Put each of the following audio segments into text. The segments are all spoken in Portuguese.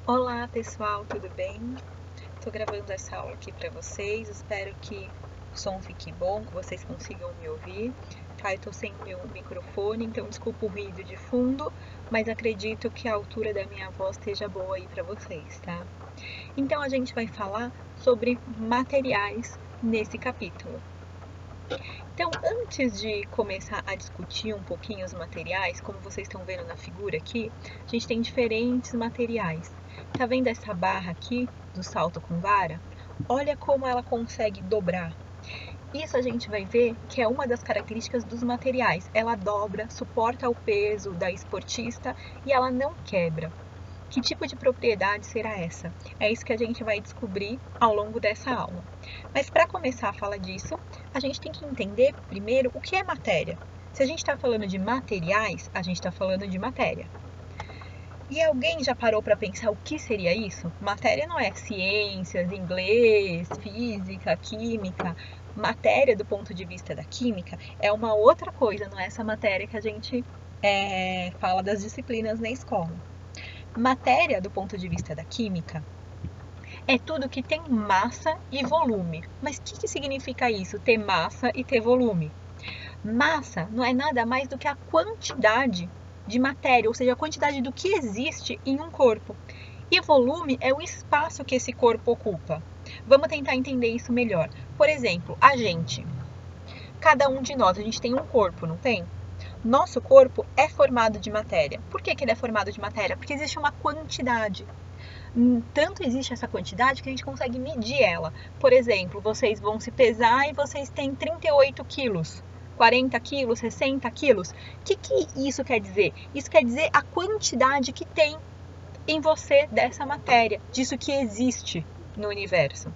Olá pessoal, tudo bem? Estou gravando essa aula aqui para vocês, espero que o som fique bom, que vocês consigam me ouvir. Tá, eu estou sem meu microfone, então desculpa o ruído de fundo, mas acredito que a altura da minha voz esteja boa aí para vocês, tá? Então a gente vai falar sobre materiais nesse capítulo. Então, antes de começar a discutir um pouquinho os materiais, como vocês estão vendo na figura aqui, a gente tem diferentes materiais. Tá vendo essa barra aqui do salto com vara? Olha como ela consegue dobrar. Isso a gente vai ver que é uma das características dos materiais. Ela dobra, suporta o peso da esportista e ela não quebra. Que tipo de propriedade será essa? É isso que a gente vai descobrir ao longo dessa aula. Mas para começar a falar disso, a gente tem que entender primeiro o que é matéria. Se a gente está falando de materiais, a gente está falando de matéria. E alguém já parou para pensar o que seria isso? Matéria não é ciências, inglês, física, química. Matéria, do ponto de vista da química, é uma outra coisa, não é essa matéria que a gente fala das disciplinas na escola. Matéria, do ponto de vista da química, é tudo que tem massa e volume. Mas o que significa isso, ter massa e ter volume? Massa não é nada mais do que a quantidade de matéria, ou seja, a quantidade do que existe em um corpo. E volume é o espaço que esse corpo ocupa. Vamos tentar entender isso melhor. Por exemplo, a gente. Cada um de nós, a gente tem um corpo, não tem? Nosso corpo é formado de matéria. Por que ele é formado de matéria? Porque existe uma quantidade. Tanto existe essa quantidade que a gente consegue medir ela. Por exemplo, vocês vão se pesar e vocês têm 38 quilos. 40 quilos, 60 quilos. O que isso quer dizer? Isso quer dizer a quantidade que tem em você dessa matéria, disso que existe no universo.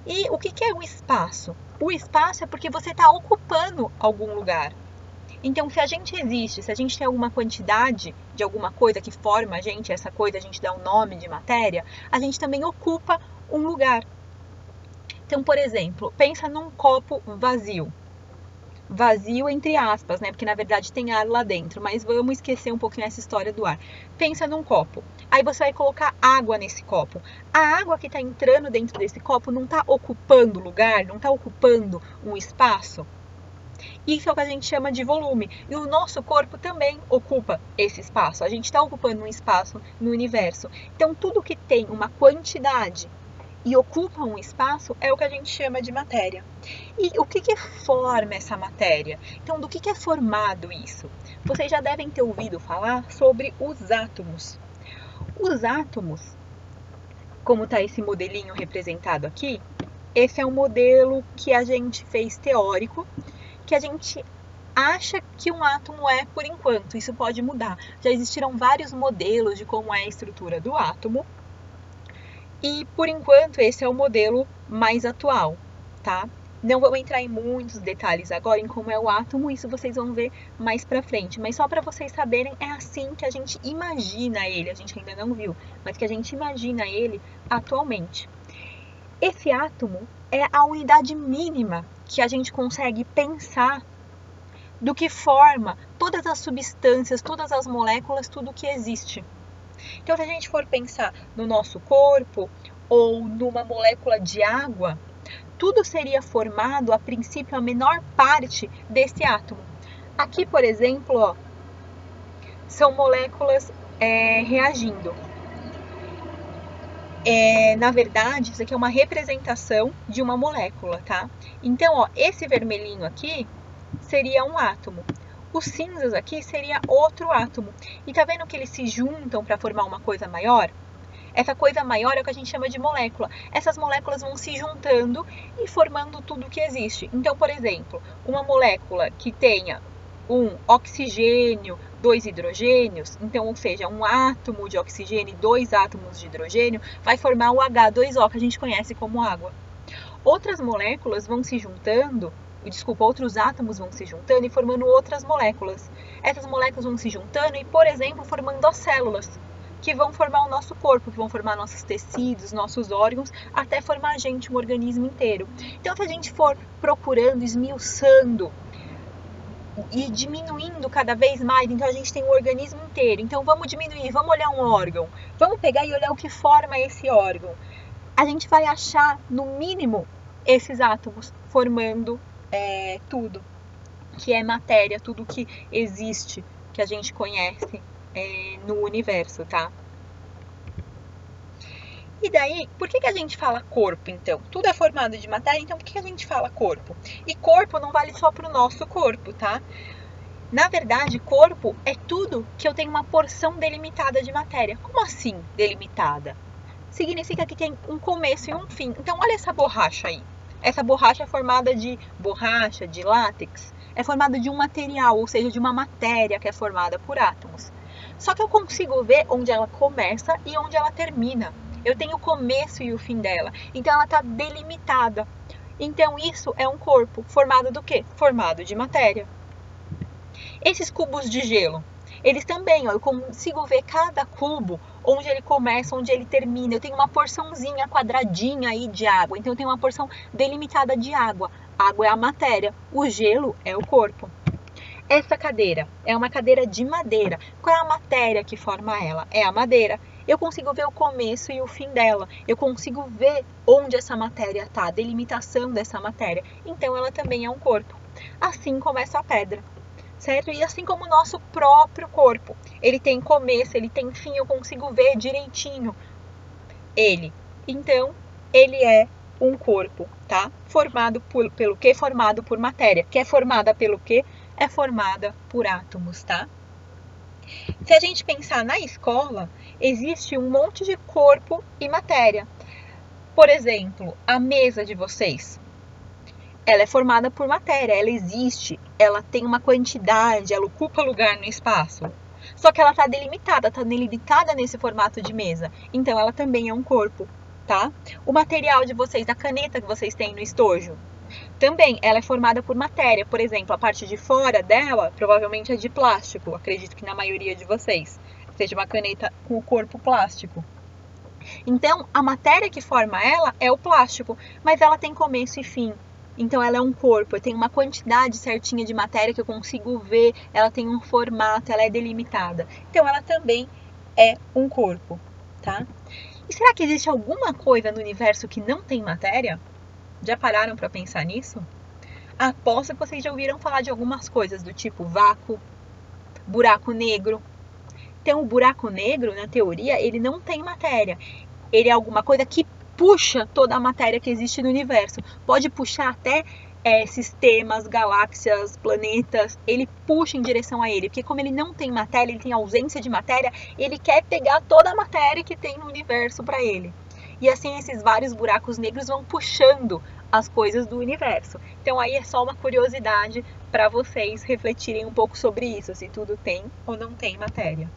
E o que é o espaço? O espaço é porque você está ocupando algum lugar. Então, se a gente existe, se a gente tem alguma quantidade de alguma coisa que forma a gente, essa coisa a gente dá um nome de matéria, a gente também ocupa um lugar. Então, por exemplo, pensa num copo vazio. Vazio entre aspas, né? Porque na verdade tem ar lá dentro, mas vamos esquecer um pouquinho essa história do ar. Pensa num copo. Aí você vai colocar água nesse copo. A água que está entrando dentro desse copo não está ocupando lugar, não está ocupando um espaço. Isso é o que a gente chama de volume. E o nosso corpo também ocupa esse espaço. A gente está ocupando um espaço no universo. Então, tudo que tem uma quantidade e ocupa um espaço é o que a gente chama de matéria. E o que forma essa matéria? Então, do que é formado isso? Vocês já devem ter ouvido falar sobre os átomos. Os átomos, como está esse modelinho representado aqui, esse é um modelo que a gente fez teórico, que a gente acha que um átomo é por enquanto. Isso pode mudar. Já existiram vários modelos de como é a estrutura do átomo. E por enquanto esse é o modelo mais atual, tá? Não vou entrar em muitos detalhes agora em como é o átomo, isso vocês vão ver mais pra frente. Mas só para vocês saberem, é assim que a gente imagina ele. A gente ainda não viu, mas que a gente imagina ele atualmente. Esse átomo é a unidade mínima que a gente consegue pensar do que forma todas as substâncias, todas as moléculas, tudo que existe. Então, se a gente for pensar no nosso corpo ou numa molécula de água, tudo seria formado, a princípio, a menor parte desse átomo. Aqui, por exemplo, ó, são moléculas reagindo. Na verdade, isso aqui é uma representação de uma molécula, tá? Então, ó, esse vermelhinho aqui seria um átomo. Os cinzas aqui seria outro átomo. E tá vendo que eles se juntam para formar uma coisa maior? Essa coisa maior é o que a gente chama de molécula. Essas moléculas vão se juntando e formando tudo que existe. Então, por exemplo, uma molécula que tenha um oxigênio, 2 hidrogênios, então, ou seja, um átomo de oxigênio e 2 átomos de hidrogênio, vai formar o H2O, que a gente conhece como água. Outras moléculas vão se juntando, outros átomos vão se juntando e formando outras moléculas. Essas moléculas vão se juntando e, por exemplo, formando as células, que vão formar o nosso corpo, que vão formar nossos tecidos, nossos órgãos, até formar a gente, um organismo inteiro. Então, se a gente for procurando, esmiuçando e diminuindo cada vez mais. Então a gente tem o organismo inteiro. Então vamos diminuir, vamos olhar um órgão, vamos pegar e olhar o que forma esse órgão. A gente vai achar, no mínimo, esses átomos formando tudo que é matéria, tudo que existe, que a gente conhece no universo, tá? E daí, por que a gente fala corpo, então? Tudo é formado de matéria, então por que a gente fala corpo? E corpo não vale só para o nosso corpo, tá? Na verdade, corpo é tudo que eu tenho uma porção delimitada de matéria. Como assim delimitada? Significa que tem um começo e um fim. Então, olha essa borracha aí. Essa borracha é formada de borracha, de látex. É formada de um material, ou seja, de uma matéria que é formada por átomos. Só que eu consigo ver onde ela começa e onde ela termina. Eu tenho o começo e o fim dela. Então, ela está delimitada. Então, isso é um corpo formado do quê? Formado de matéria. Esses cubos de gelo, eles também, ó, eu consigo ver cada cubo, onde ele começa, onde ele termina. Eu tenho uma porçãozinha quadradinha aí de água, então eu tenho uma porção delimitada de água. A água é a matéria, o gelo é o corpo. Essa cadeira é uma cadeira de madeira. Qual é a matéria que forma ela? É a madeira. Eu consigo ver o começo e o fim dela. Eu consigo ver onde essa matéria está, a delimitação dessa matéria. Então ela também é um corpo. Assim como essa pedra. Certo? E assim como o nosso próprio corpo, ele tem começo, ele tem fim, eu consigo ver direitinho ele. Então, ele é um corpo, tá? Formado pelo quê? Formado por matéria. Que é formada pelo quê? É formada por átomos, tá? Se a gente pensar na escola, existe um monte de corpo e matéria. Por exemplo, a mesa de vocês. Ela é formada por matéria, ela existe, ela tem uma quantidade, ela ocupa lugar no espaço. Só que ela está delimitada nesse formato de mesa. Então ela também é um corpo, tá? O material de vocês, a caneta que vocês têm no estojo, também ela é formada por matéria. Por exemplo, a parte de fora dela provavelmente é de plástico. Acredito que na maioria de vocês seja uma caneta com o corpo plástico. Então a matéria que forma ela é o plástico, mas ela tem começo e fim. Então ela é um corpo, eu tenho uma quantidade certinha de matéria que eu consigo ver, ela tem um formato, ela é delimitada. Então ela também é um corpo, tá? E será que existe alguma coisa no universo que não tem matéria? Já pararam para pensar nisso? Aposto que vocês já ouviram falar de algumas coisas do tipo vácuo, buraco negro. Então o buraco negro, na teoria, ele não tem matéria. Ele é alguma coisa que puxa toda a matéria que existe no universo. Pode puxar até sistemas, galáxias, planetas. Ele puxa em direção a ele. Porque como ele não tem matéria, ele tem ausência de matéria, ele quer pegar toda a matéria que tem no universo para ele. E assim esses vários buracos negros vão puxando as coisas do universo. Então aí é só uma curiosidade para vocês refletirem um pouco sobre isso. Se tudo tem ou não tem matéria.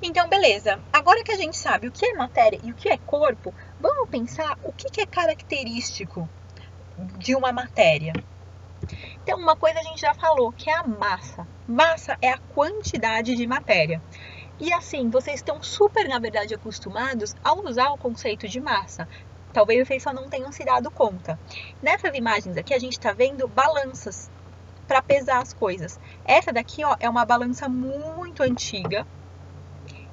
Então, beleza. Agora que a gente sabe o que é matéria e o que é corpo, vamos pensar o que é característico de uma matéria. Então, uma coisa a gente já falou, que é a massa. Massa é a quantidade de matéria. E assim, vocês estão super, na verdade, acostumados a usar o conceito de massa. Talvez vocês só não tenham se dado conta. Nessas imagens aqui, a gente está vendo balanças para pesar as coisas. Essa daqui, ó, é uma balança muito antiga.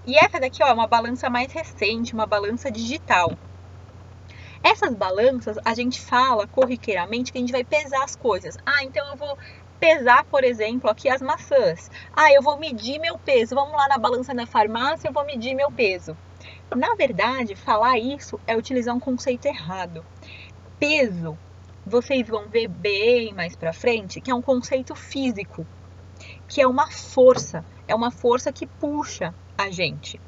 E essa daqui, ó, é uma balança mais recente, uma balança digital. Essas balanças, a gente fala corriqueiramente que a gente vai pesar as coisas. Ah, então eu vou pesar, por exemplo, aqui as maçãs. Ah, eu vou medir meu peso. Vamos lá na balança da farmácia, eu vou medir meu peso. Na verdade, falar isso é utilizar um conceito errado. Peso, vocês vão ver bem mais pra frente, que é um conceito físico, que é uma força que puxa a gente.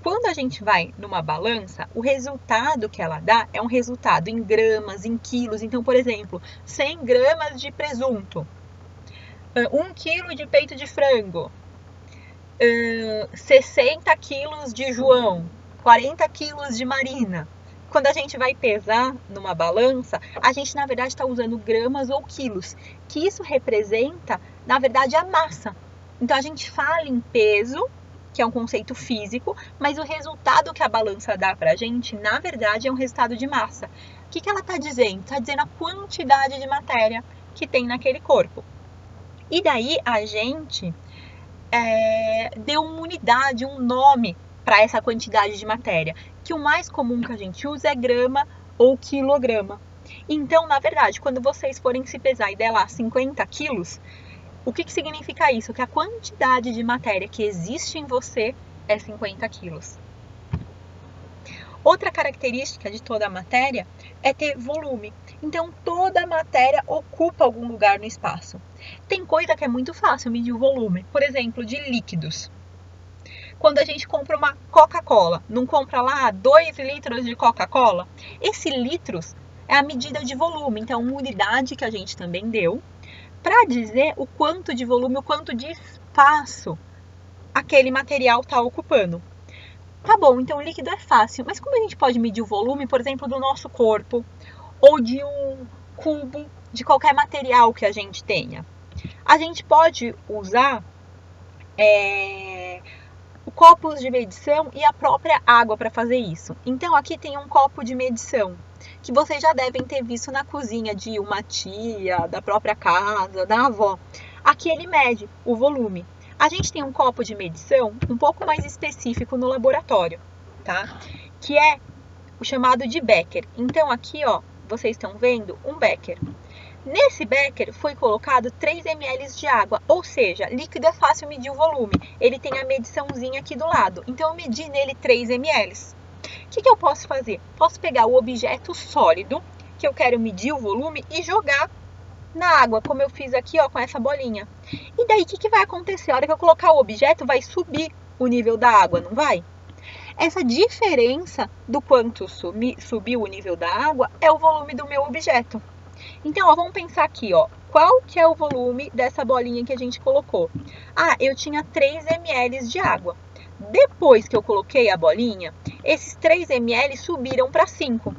Quando a gente vai numa balança, o resultado que ela dá é um resultado em gramas, em quilos. Então, por exemplo, 100 gramas de presunto, 1 quilo de peito de frango, 60 quilos de João, 40 quilos de Marina. Quando a gente vai pesar numa balança, a gente na verdade está usando gramas ou quilos, que isso representa, na verdade, a massa. Então a gente fala em peso, que é um conceito físico, mas o resultado que a balança dá pra gente, na verdade, é um resultado de massa. O que ela está dizendo? Está dizendo a quantidade de matéria que tem naquele corpo. E daí a gente deu uma unidade, um nome para essa quantidade de matéria, que o mais comum que a gente usa é grama ou quilograma. Então, na verdade, quando vocês forem se pesar e der lá 50 quilos, o que significa isso? Que a quantidade de matéria que existe em você é 50 quilos. Outra característica de toda a matéria é ter volume. Então, toda a matéria ocupa algum lugar no espaço. Tem coisa que é muito fácil medir o volume, por exemplo, de líquidos. Quando a gente compra uma Coca-Cola, não compra lá 2 litros de Coca-Cola? Esse litros é a medida de volume, então uma unidade que a gente também deu para dizer o quanto de volume, o quanto de espaço aquele material está ocupando. Tá bom, então o líquido é fácil, mas como a gente pode medir o volume, por exemplo, do nosso corpo ou de um cubo, de qualquer material que a gente tenha? A gente pode usar copos de medição e a própria água para fazer isso. Então aqui tem um copo de medição que vocês já devem ter visto na cozinha de uma tia, da própria casa, da avó. Aqui ele mede o volume. A gente tem um copo de medição um pouco mais específico no laboratório, tá? Que é o chamado de Becker. Então aqui, ó, vocês estão vendo um Becker. Nesse Becker foi colocado 3 ml de água, ou seja, líquido é fácil medir o volume. Ele tem a mediçãozinha aqui do lado. Então eu medi nele 3 ml. O que eu posso fazer? Posso pegar o objeto sólido, que eu quero medir o volume, e jogar na água, como eu fiz aqui, ó, com essa bolinha. E daí, o que vai acontecer? A hora que eu colocar o objeto, vai subir o nível da água, não vai? Essa diferença do quanto subiu o nível da água é o volume do meu objeto. Então, ó, vamos pensar aqui, ó. Qual que é o volume dessa bolinha que a gente colocou? Ah, eu tinha 3 ml de água. Depois que eu coloquei a bolinha, esses 3 ml subiram para 5.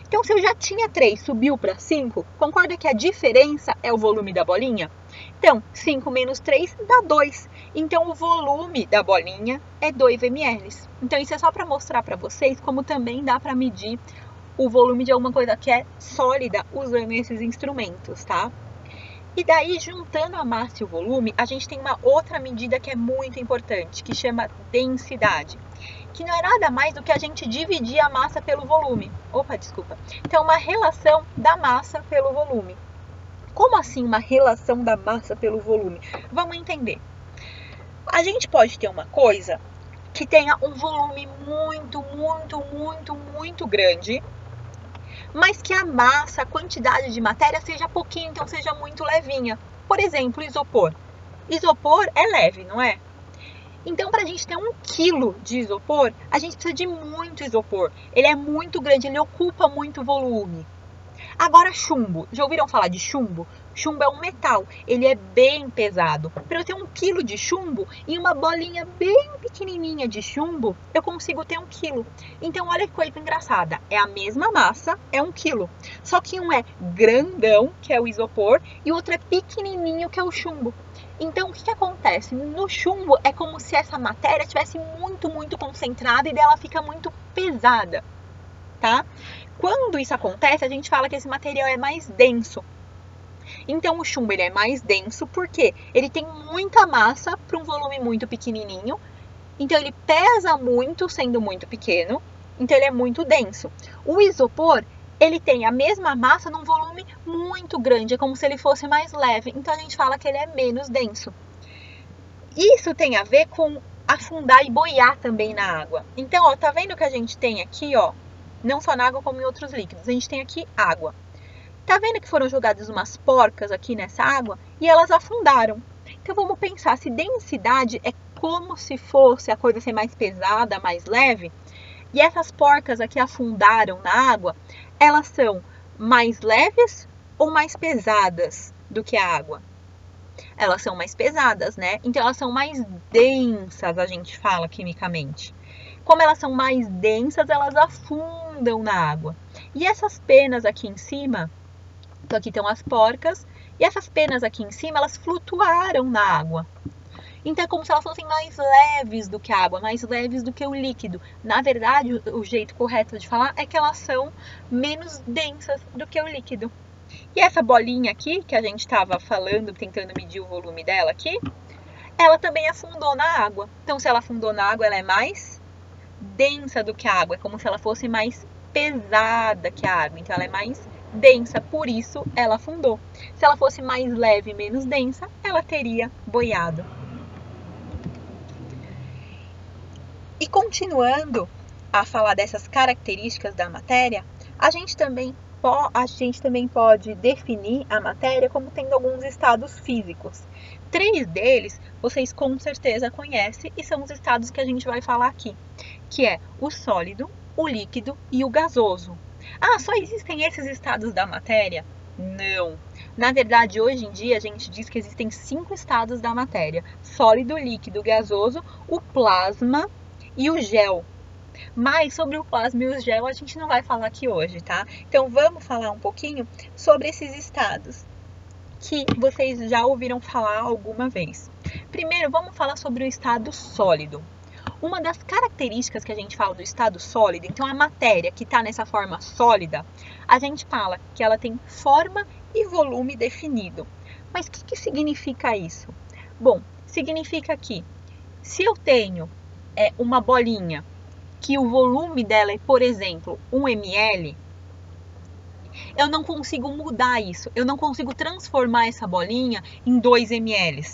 Então, se eu já tinha 3, subiu para 5, concorda que a diferença é o volume da bolinha? Então, 5 menos 3 dá 2. Então, o volume da bolinha é 2 ml. Então, isso é só para mostrar para vocês como também dá para medir o volume de alguma coisa que é sólida usando esses instrumentos, tá? E daí, juntando a massa e o volume, a gente tem uma outra medida que é muito importante, que chama densidade. Que não é nada mais do que a gente dividir a massa pelo volume. Opa, desculpa. Então, uma relação da massa pelo volume. Como assim uma relação da massa pelo volume? Vamos entender. A gente pode ter uma coisa que tenha um volume muito grande, mas que a massa, a quantidade de matéria seja pouquinho, então seja muito levinha. Por exemplo, isopor. Isopor é leve, não é? Então, para a gente ter 1 quilo de isopor, a gente precisa de muito isopor. Ele é muito grande, ele ocupa muito volume. Agora, chumbo. Já ouviram falar de chumbo? Chumbo é um metal, ele é bem pesado. Para eu ter 1 quilo de chumbo, em uma bolinha bem pequenininha de chumbo, eu consigo ter 1 quilo. Então, olha que coisa engraçada. É a mesma massa, é 1 quilo. Só que um é grandão, que é o isopor, e o outro é pequenininho, que é o chumbo. Então, o que acontece? No chumbo, é como se essa matéria estivesse muito concentrada e dela fica muito pesada, tá? Quando isso acontece, a gente fala que esse material é mais denso. Então, o chumbo ele é mais denso porque ele tem muita massa para um volume muito pequenininho. Então, ele pesa muito, sendo muito pequeno. Então, ele é muito denso. O isopor, ele tem a mesma massa num volume muito grande. É como se ele fosse mais leve. Então, a gente fala que ele é menos denso. Isso tem a ver com afundar e boiar também na água. Então, ó, tá vendo que a gente tem aqui, ó, não só na água como em outros líquidos, a gente tem aqui água. Tá vendo que foram jogadas umas porcas aqui nessa água e elas afundaram? Então vamos pensar, se densidade é como se fosse a coisa ser mais pesada, mais leve, e essas porcas aqui afundaram na água, elas são mais leves ou mais pesadas do que a água? Elas são mais pesadas, né? Então elas são mais densas, a gente fala quimicamente. Como elas são mais densas, elas afundam na água. E essas penas aqui em cima, então aqui estão as porcas, e essas penas aqui em cima, elas flutuaram na água. Então é como se elas fossem mais leves do que a água, mais leves do que o líquido. Na verdade, o jeito correto de falar é que elas são menos densas do que o líquido. E essa bolinha aqui, que a gente estava falando, tentando medir o volume dela aqui, ela também afundou na água. Então, se ela afundou na água, ela é mais densa do que a água. É como se ela fosse mais pesada que a água. Então, ela é mais densa, por isso ela afundou. Se ela fosse mais leve e menos densa, ela teria boiado. E continuando a falar dessas características da matéria, a gente também pode definir a matéria como tendo alguns estados físicos. 3 deles vocês com certeza conhecem e são os estados que a gente vai falar aqui, que é o sólido, o líquido e o gasoso. Ah, só existem esses estados da matéria? Não. Na verdade, hoje em dia, a gente diz que existem 5 estados da matéria: sólido, líquido, gasoso, o plasma e o gel. Mas sobre o plasma e o gel a gente não vai falar aqui hoje, tá? Então vamos falar um pouquinho sobre esses estados que vocês já ouviram falar alguma vez. Primeiro, vamos falar sobre o estado sólido. Uma das características que a gente fala do estado sólido, então a matéria que está nessa forma sólida, a gente fala que ela tem forma e volume definido. Mas o que significa isso? Bom, significa que se eu tenho uma bolinha que o volume dela é, por exemplo, 1 ml, eu não consigo mudar isso. Eu não consigo transformar essa bolinha em 2 ml.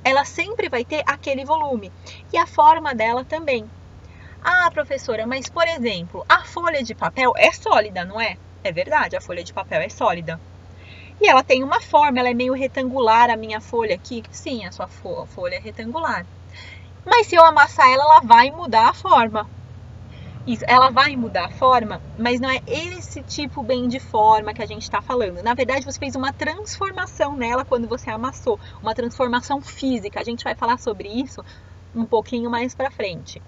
Ela sempre vai ter aquele volume. E a forma dela também. Ah, professora, mas, por exemplo, a folha de papel é sólida, não é? É verdade, a folha de papel é sólida. E ela tem uma forma, ela é meio retangular, a minha folha aqui. Sim, a sua folha é retangular. Mas se eu amassar ela, ela vai mudar a forma. Isso, ela vai mudar a forma, mas não é esse tipo bem de forma que a gente está falando. Na verdade, você fez uma transformação nela quando você amassou, uma transformação física. A gente vai falar sobre isso um pouquinho mais para frente.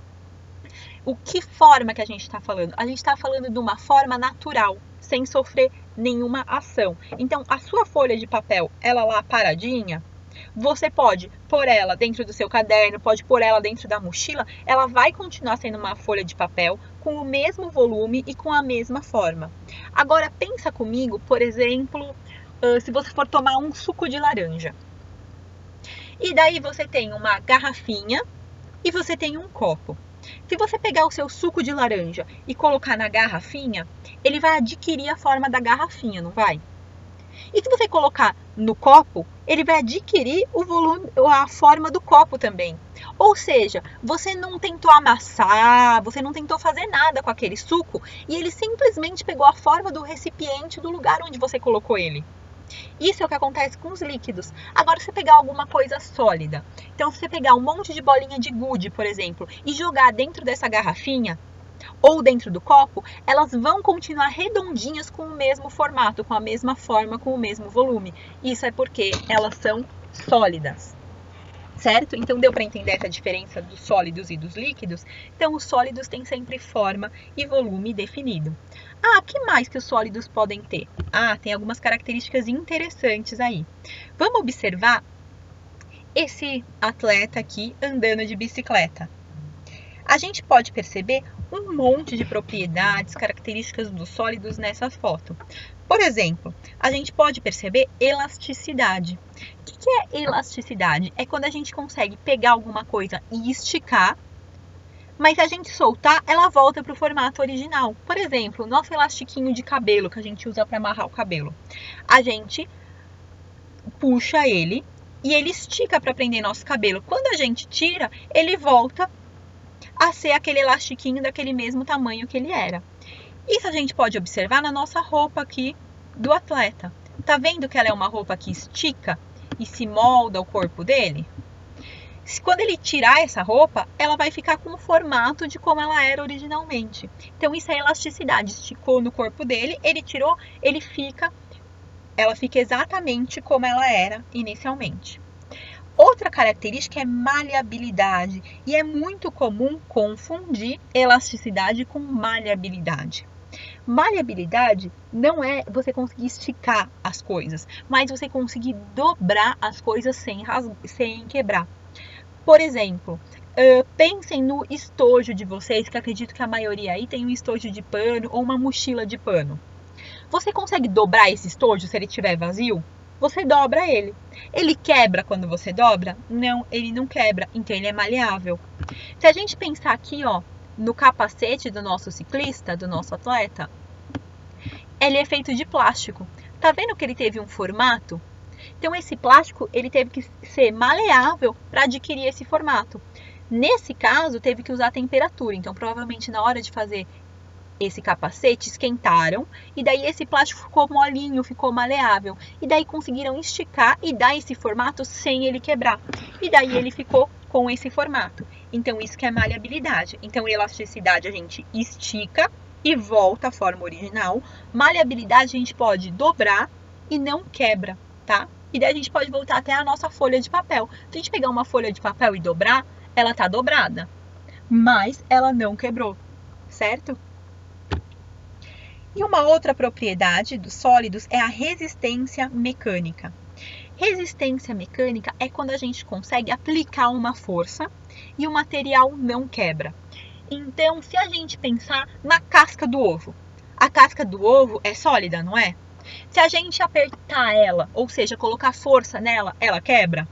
O que forma que a gente está falando? A gente está falando de uma forma natural, sem sofrer nenhuma ação. Então, a sua folha de papel, ela lá paradinha, você pode pôr ela dentro do seu caderno, pode pôr ela dentro da mochila, ela vai continuar sendo uma folha de papel com o mesmo volume e com a mesma forma. Agora pensa comigo, por exemplo, se você for tomar um suco de laranja. E daí você tem uma garrafinha e você tem um copo. Se você pegar o seu suco de laranja e colocar na garrafinha, ele vai adquirir a forma da garrafinha, não vai? E se você colocar no copo, ele vai adquirir o volume, a forma do copo também. Ou seja, você não tentou amassar, você não tentou fazer nada com aquele suco e ele simplesmente pegou a forma do recipiente do lugar onde você colocou ele. Isso é o que acontece com os líquidos. Agora, se você pegar alguma coisa sólida, então se você pegar um monte de bolinha de gude, por exemplo, e jogar dentro dessa garrafinha, ou dentro do copo, elas vão continuar redondinhas com o mesmo formato, com a mesma forma, com o mesmo volume. Isso é porque elas são sólidas, certo? Então deu para entender essa diferença dos sólidos e dos líquidos? Então os sólidos têm sempre forma e volume definido. Ah, o que mais que os sólidos podem ter? Ah, tem algumas características interessantes aí. Vamos observar esse atleta aqui andando de bicicleta. A gente pode perceber um monte de propriedades, características dos sólidos nessa foto. Por exemplo, a gente pode perceber elasticidade. O que é elasticidade? É quando a gente consegue pegar alguma coisa e esticar, mas se a gente soltar, ela volta para o formato original. Por exemplo, nosso elastiquinho de cabelo que a gente usa para amarrar o cabelo. A gente puxa ele e ele estica para prender nosso cabelo. Quando a gente tira, ele volta a ser aquele elastiquinho daquele mesmo tamanho que ele era. Isso a gente pode observar na nossa roupa aqui do atleta. Tá vendo que ela é uma roupa que estica e se molda o corpo dele? Quando ele tirar essa roupa, ela vai ficar com o formato de como ela era originalmente. Então isso é elasticidade. Esticou no corpo dele, ele tirou, ela fica exatamente como ela era inicialmente. Outra característica é maleabilidade, e é muito comum confundir elasticidade com maleabilidade. Maleabilidade não é você conseguir esticar as coisas, mas você conseguir dobrar as coisas sem quebrar. Por exemplo, pensem no estojo de vocês, que acredito que a maioria aí tem um estojo de pano ou uma mochila de pano. Você consegue dobrar esse estojo se ele estiver vazio? Você dobra ele. Ele quebra quando você dobra? Não, ele não quebra, então ele é maleável. Se a gente pensar aqui, ó, no capacete do nosso ciclista, do nosso atleta, ele é feito de plástico. Tá vendo que ele teve um formato? Então esse plástico, ele teve que ser maleável para adquirir esse formato. Nesse caso, teve que usar a temperatura. Então, provavelmente na hora de fazer esse capacete, esquentaram, e daí esse plástico ficou molinho, ficou maleável, e daí conseguiram esticar e dar esse formato sem ele quebrar, e daí ele ficou com esse formato. Então isso que é maleabilidade. Então elasticidade a gente estica e volta à forma original, maleabilidade a gente pode dobrar e não quebra, tá? E daí a gente pode voltar até a nossa folha de papel. Se a gente pegar uma folha de papel e dobrar, ela tá dobrada, mas ela não quebrou, certo? E uma outra propriedade dos sólidos é a resistência mecânica. Resistência mecânica é quando a gente consegue aplicar uma força e o material não quebra. Então, se a gente pensar na casca do ovo, a casca do ovo é sólida, não é? Se a gente apertar ela, ou seja, colocar força nela, ela quebra?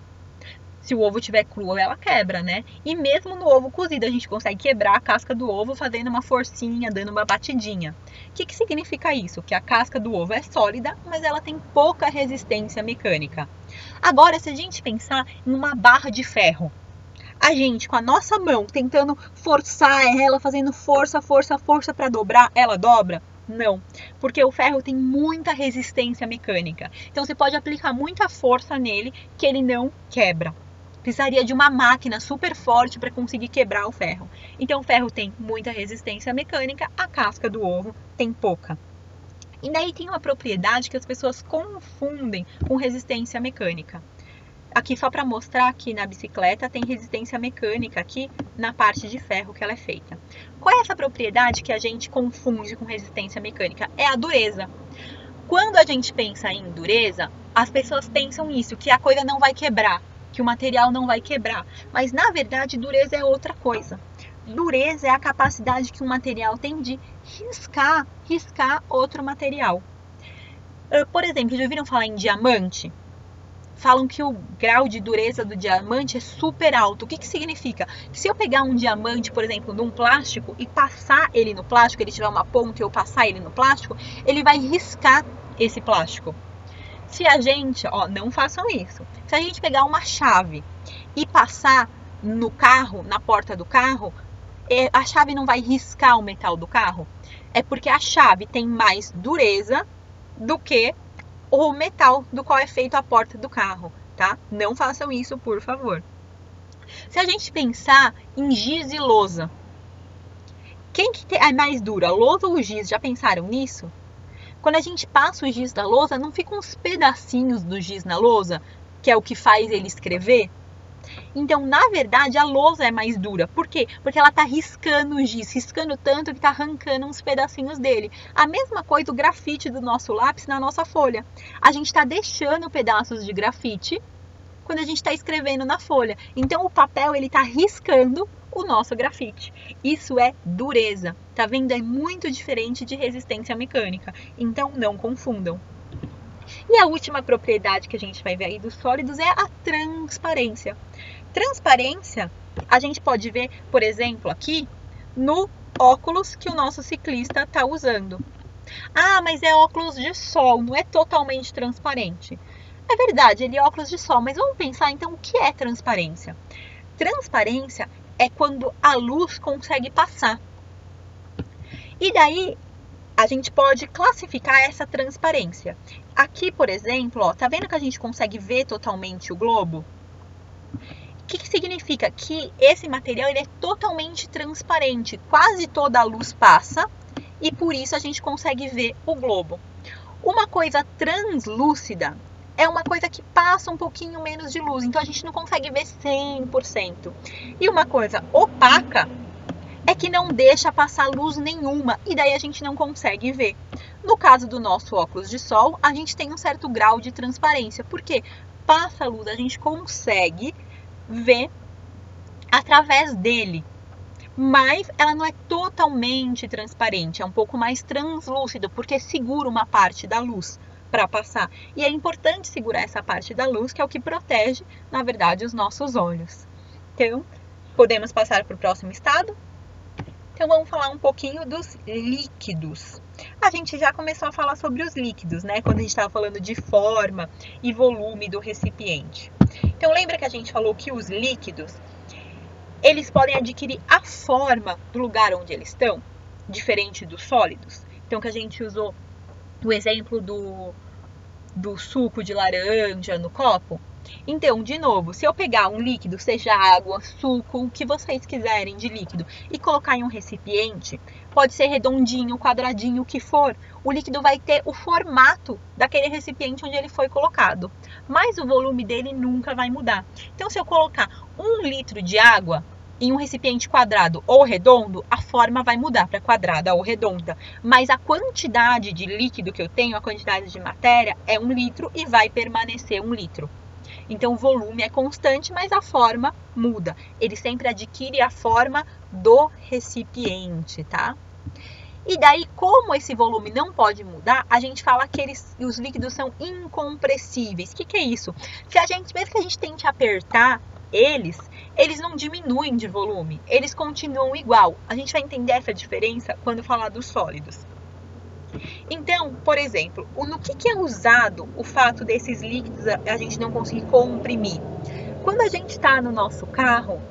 Se o ovo estiver cru, ela quebra, né? E mesmo no ovo cozido, a gente consegue quebrar a casca do ovo fazendo uma forcinha, dando uma batidinha. O que significa isso? Que a casca do ovo é sólida, mas ela tem pouca resistência mecânica. Agora, se a gente pensar em uma barra de ferro, a gente, com a nossa mão, tentando forçar ela, fazendo força para dobrar, ela dobra? Não, porque o ferro tem muita resistência mecânica. Então, você pode aplicar muita força nele que ele não quebra. Precisaria de uma máquina super forte para conseguir quebrar o ferro. Então, o ferro tem muita resistência mecânica, a casca do ovo tem pouca. E daí tem uma propriedade que as pessoas confundem com resistência mecânica. Aqui só para mostrar que na bicicleta tem resistência mecânica aqui na parte de ferro que ela é feita. Qual é essa propriedade que a gente confunde com resistência mecânica? É a dureza. Quando a gente pensa em dureza, as pessoas pensam nisso, que a coisa não vai quebrar, que o material não vai quebrar. Mas, na verdade, dureza é outra coisa. Dureza é a capacidade que um material tem de riscar outro material. Por exemplo, já ouviram falar em diamante? Falam que o grau de dureza do diamante é super alto. O que significa? Que se eu pegar um diamante, por exemplo, de um plástico e passar ele no plástico, ele tiver uma ponta e eu passar ele no plástico, ele vai riscar esse plástico. Se a gente, não façam isso. Se a gente pegar uma chave e passar no carro, na porta do carro, a chave não vai riscar o metal do carro? É porque a chave tem mais dureza do que o metal do qual é feito a porta do carro, tá? Não façam isso, por favor. Se a gente pensar em giz e lousa, quem que é mais dura, a lousa ou o giz? Já pensaram nisso? Quando a gente passa o giz da lousa, não ficam uns pedacinhos do giz na lousa, que é o que faz ele escrever? Então, na verdade, a lousa é mais dura. Por quê? Porque ela está riscando o giz, riscando tanto que está arrancando uns pedacinhos dele. A mesma coisa o grafite do nosso lápis na nossa folha. A gente está deixando pedaços de grafite quando a gente está escrevendo na folha. Então, o papel ele está riscando o nosso grafite. Isso é dureza. Tá vendo? É muito diferente de resistência mecânica. Então, não confundam. E a última propriedade que a gente vai ver aí dos sólidos é a transparência. Transparência, a gente pode ver, por exemplo, aqui no óculos que o nosso ciclista está usando. Ah, mas é óculos de sol, não é totalmente transparente. É verdade, ele é óculos de sol, mas vamos pensar então o que é transparência. Transparência é quando a luz consegue passar. E daí a gente pode classificar essa transparência. Aqui, por exemplo, tá vendo que a gente consegue ver totalmente o globo? O que significa? Que esse material ele é totalmente transparente, quase toda a luz passa e por isso a gente consegue ver o globo. Uma coisa translúcida é uma coisa que passa um pouquinho menos de luz, então a gente não consegue ver 100%. E uma coisa opaca é que não deixa passar luz nenhuma e daí a gente não consegue ver. No caso do nosso óculos de sol, a gente tem um certo grau de transparência, porque passa luz, a gente consegue ver através dele. mas ela não é totalmente transparente, é um pouco mais translúcido, porque segura uma parte da luz para passar. E é importante segurar essa parte da luz, que é o que protege, na verdade, os nossos olhos. Então, podemos passar para o próximo estado? Então, vamos falar um pouquinho dos líquidos. A gente já começou a falar sobre os líquidos, né? Quando a gente estava falando de forma e volume do recipiente. Então, lembra que a gente falou que os líquidos, eles podem adquirir a forma do lugar onde eles estão, diferente dos sólidos. Então, que a gente usou o exemplo do suco de laranja no copo. Então, de novo, se eu pegar um líquido, seja água, suco, o que vocês quiserem de líquido, e colocar em um recipiente, pode ser redondinho, quadradinho, o que for, o líquido vai ter o formato daquele recipiente onde ele foi colocado, mas o volume dele nunca vai mudar. Então, se eu colocar 1 litro de água em um recipiente quadrado ou redondo, a forma vai mudar para quadrada ou redonda, mas a quantidade de líquido que eu tenho, a quantidade de matéria, é 1 litro e vai permanecer 1 litro. Então, o volume é constante, mas a forma muda. Ele sempre adquire a forma do recipiente, tá? E daí, como esse volume não pode mudar, a gente fala que os líquidos são incompressíveis. O que é isso? Mesmo que a gente tente apertar eles não diminuem de volume, eles continuam igual. A gente vai entender essa diferença quando falar dos sólidos. Então, por exemplo, no que é usado o fato desses líquidos a gente não conseguir comprimir? Quando a gente está no nosso carro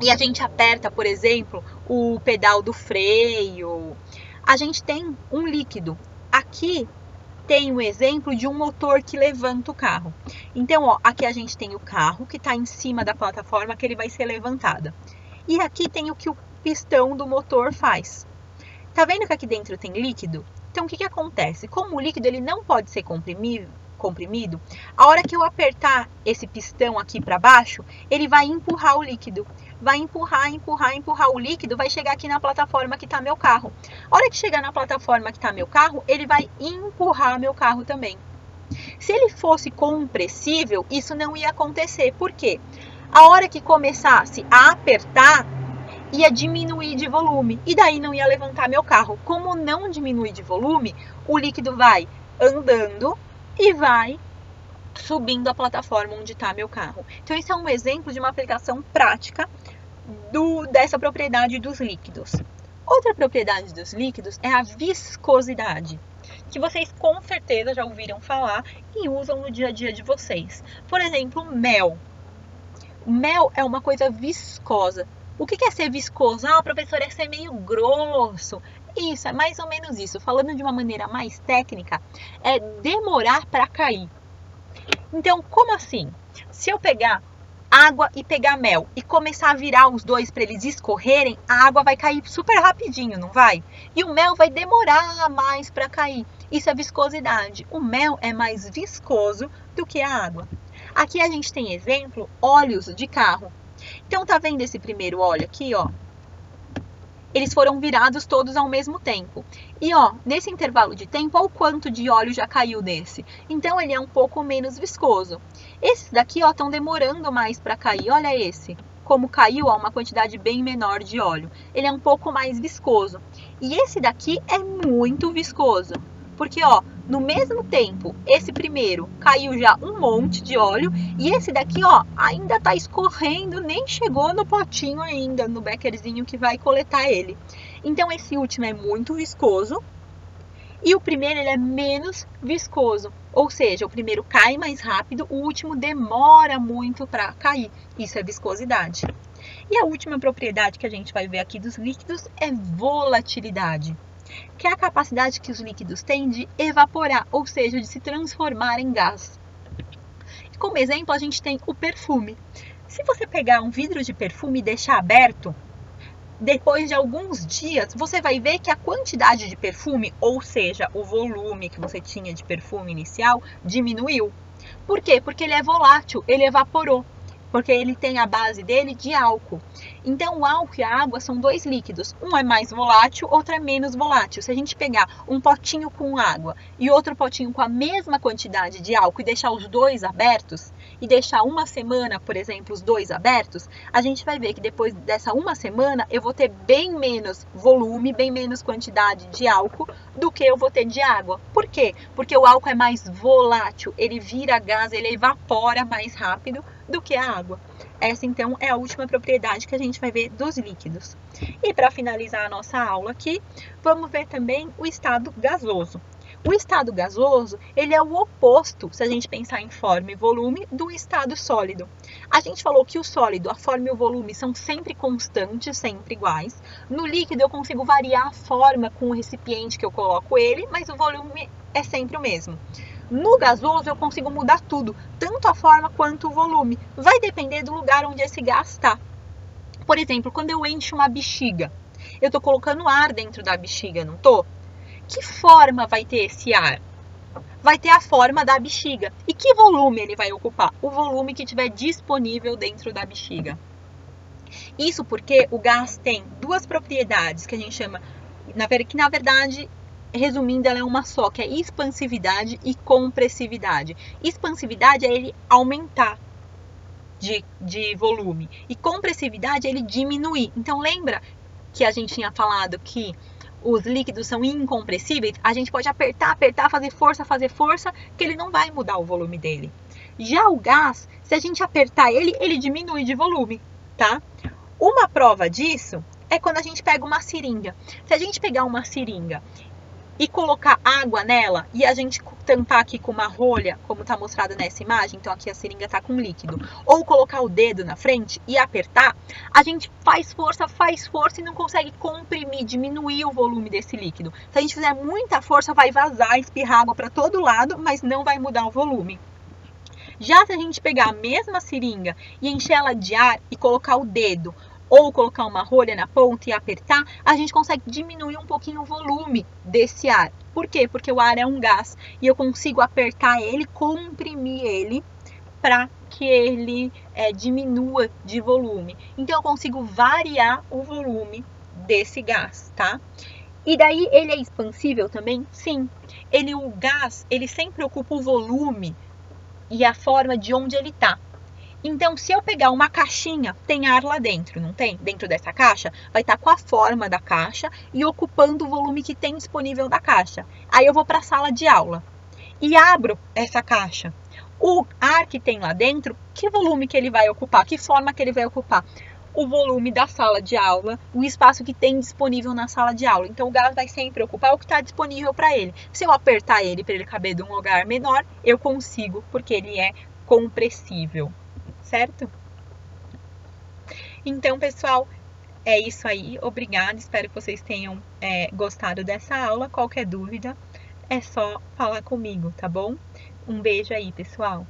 e a gente aperta, por exemplo, o pedal do freio, a gente tem um líquido. Aqui tem um exemplo de um motor que levanta o carro. Então, ó, aqui a gente tem o carro que está em cima da plataforma que ele vai ser levantado. E aqui tem o que o pistão do motor faz. Tá vendo que aqui dentro tem líquido? Então, o que acontece? Como o líquido ele não pode ser comprimido, a hora que eu apertar esse pistão aqui para baixo, ele vai empurrar o líquido. Vai empurrar o líquido, vai chegar aqui na plataforma que está meu carro. A hora que chegar na plataforma que está meu carro, ele vai empurrar meu carro também. Se ele fosse compressível, isso não ia acontecer. Por quê? A hora que começasse a apertar, ia diminuir de volume e daí não ia levantar meu carro. Como não diminui de volume, o líquido vai andando e vai subindo a plataforma onde está meu carro. Então, esse é um exemplo de uma aplicação prática dessa propriedade dos líquidos. Outra propriedade dos líquidos é a viscosidade, que vocês com certeza já ouviram falar e usam no dia a dia de vocês. Por exemplo, mel. Mel é uma coisa viscosa. O que é ser viscoso? Ah, professor, é ser meio grosso. Isso, é mais ou menos isso. Falando de uma maneira mais técnica, é demorar para cair. Então, como assim? Se eu pegar água e pegar mel e começar a virar os dois para eles escorrerem, a água vai cair super rapidinho, não vai? E o mel vai demorar mais para cair. Isso é viscosidade. O mel é mais viscoso do que a água. Aqui a gente tem exemplo, óleos de carro. Então, tá vendo esse primeiro óleo aqui, ó? Eles foram virados todos ao mesmo tempo. E, ó, nesse intervalo de tempo, olha o quanto de óleo já caiu nesse. Então, ele é um pouco menos viscoso. Esses daqui, ó, estão demorando mais para cair. Olha esse. Como caiu, ó, uma quantidade bem menor de óleo. Ele é um pouco mais viscoso. E esse daqui é muito viscoso. Porque, ó, no mesmo tempo, esse primeiro caiu já um monte de óleo e esse daqui, ó, ainda tá escorrendo, nem chegou no potinho ainda, no beckerzinho que vai coletar ele. Então, esse último é muito viscoso e o primeiro ele é menos viscoso. Ou seja, o primeiro cai mais rápido, o último demora muito para cair. Isso é viscosidade. E a última propriedade que a gente vai ver aqui dos líquidos é volatilidade, que é a capacidade que os líquidos têm de evaporar, ou seja, de se transformar em gás. Como exemplo, a gente tem o perfume. Se você pegar um vidro de perfume e deixar aberto, depois de alguns dias, você vai ver que a quantidade de perfume, ou seja, o volume que você tinha de perfume inicial, diminuiu. Por quê? Porque ele é volátil, ele evaporou. Porque ele tem a base dele de álcool. Então, o álcool e a água são dois líquidos. Um é mais volátil, outro é menos volátil. Se a gente pegar um potinho com água e outro potinho com a mesma quantidade de álcool e deixar os dois abertos, e deixar uma semana, por exemplo, os dois abertos, a gente vai ver que depois dessa uma semana eu vou ter bem menos volume, bem menos quantidade de álcool do que eu vou ter de água. Por quê? Porque o álcool é mais volátil, ele vira gás, ele evapora mais rápido do que a água. Essa, então, é a última propriedade que a gente vai ver dos líquidos. E para finalizar a nossa aula aqui, vamos ver também o estado gasoso. O estado gasoso, ele é o oposto, se a gente pensar em forma e volume, do estado sólido. A gente falou que o sólido, a forma e o volume são sempre constantes, sempre iguais. No líquido, eu consigo variar a forma com o recipiente que eu coloco ele, mas o volume é sempre o mesmo. No gasoso, eu consigo mudar tudo, tanto a forma quanto o volume. Vai depender do lugar onde esse gás está. Por exemplo, quando eu encho uma bexiga, eu estou colocando ar dentro da bexiga, não estou? Que forma vai ter esse ar? Vai ter a forma da bexiga. E que volume ele vai ocupar? O volume que estiver disponível dentro da bexiga. Isso porque o gás tem duas propriedades que a gente chama, que na verdade, resumindo, ela é uma só, que é expansividade e compressividade. Expansividade é ele aumentar de volume e compressividade é ele diminuir. Então lembra que a gente tinha falado que os líquidos são incompressíveis? A gente pode apertar, fazer força, que ele não vai mudar o volume dele. Já o gás, se a gente apertar ele, ele diminui de volume, tá? Uma prova disso é quando a gente pega uma seringa. Se a gente pegar uma seringa e colocar água nela e a gente tampar aqui com uma rolha, como está mostrado nessa imagem, então aqui a seringa está com líquido, ou colocar o dedo na frente e apertar, a gente faz força e não consegue comprimir, diminuir o volume desse líquido. Se a gente fizer muita força, vai vazar, espirrar água para todo lado, mas não vai mudar o volume. Já se a gente pegar a mesma seringa e encher ela de ar e colocar o dedo, ou colocar uma rolha na ponta e apertar, a gente consegue diminuir um pouquinho o volume desse ar. Por quê? Porque o ar é um gás e eu consigo apertar ele, comprimir ele para que ele diminua de volume. Então eu consigo variar o volume desse gás, tá? E daí ele é expansível também? Sim. O gás, ele sempre ocupa o volume e a forma de onde ele está. Então, se eu pegar uma caixinha, tem ar lá dentro, não tem? Dentro dessa caixa, vai estar com a forma da caixa e ocupando o volume que tem disponível da caixa. Aí eu vou para a sala de aula e abro essa caixa. O ar que tem lá dentro, que volume que ele vai ocupar? Que forma que ele vai ocupar? O volume da sala de aula, o espaço que tem disponível na sala de aula. Então, o gás vai sempre ocupar o que está disponível para ele. Se eu apertar ele para ele caber de um lugar menor, eu consigo, porque ele é compressível. Certo? Então, pessoal, é isso aí. Obrigada. Espero que vocês tenham gostado dessa aula. Qualquer dúvida, é só falar comigo, tá bom? Um beijo aí, pessoal.